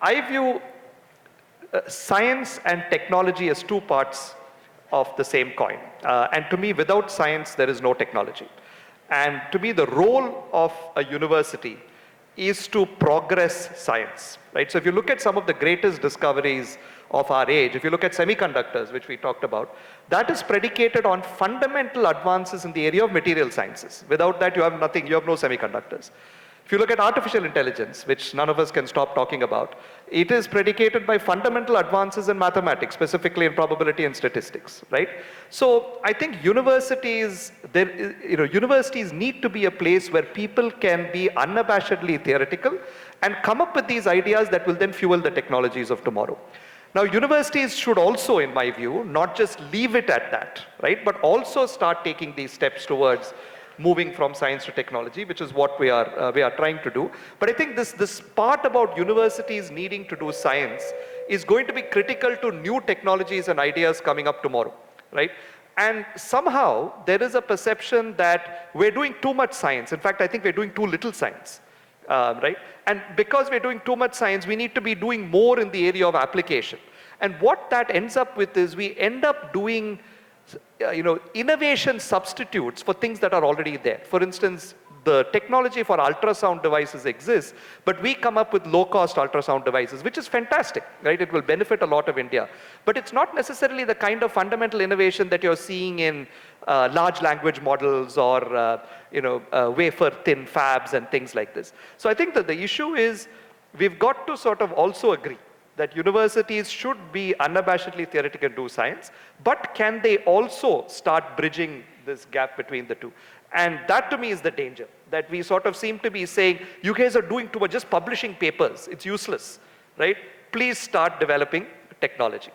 I view science and technology as two parts of the same coin. And to me, without science, there is no technology. And to me, the role of a university is to progress science, right? So if you look at some of the greatest discoveries of our age, if you look at semiconductors, which we talked about, that is predicated on fundamental advances in the area of material sciences. Without that, you have nothing, you have no semiconductors. If you look at artificial intelligence, which none of us can stop talking about, it is predicated by fundamental advances in mathematics, specifically in probability and statistics, right? So I think universities, universities need to be a place where people can be unabashedly theoretical and come up with these ideas that will then fuel the technologies of tomorrow. Now, universities should also, in my view, not just leave it at that, right? But also start taking these steps towards moving from science to technology, which is what we are trying to do. But I think this part about universities needing to do science is going to be critical to new technologies and ideas coming up tomorrow, right? And somehow there is a perception that we're doing too much science. In fact, I think we're doing too little science, right? And because we're doing too much science, we need to be doing more in the area of application. And what that ends up with is we end up doing innovation substitutes for things that are already there. For instance, the technology for ultrasound devices exists, but we come up with low-cost ultrasound devices, which is fantastic, right? It will benefit a lot of India. But it's not necessarily the kind of fundamental innovation that you're seeing in large language models or wafer-thin fabs and things like this. So I think that the issue is we've got to sort of also agree that universities should be unabashedly theoretical and do science, but can they also start bridging this gap between the two? And that to me is the danger, that we sort of seem to be saying, you guys are doing too much, just publishing papers, it's useless, right? Please start developing technology.